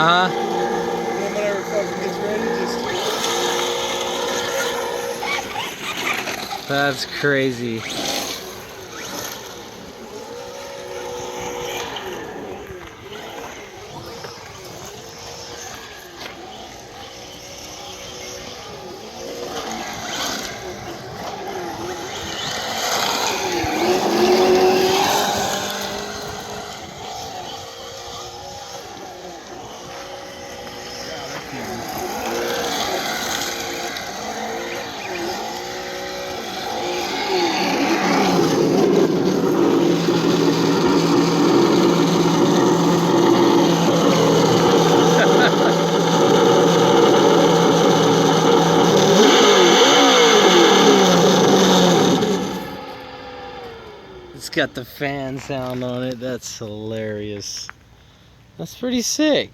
Uh-huh. And then whenever it fucking gets ready, just... That's crazy. It's got the fan sound on it. That's hilarious. That's pretty sick.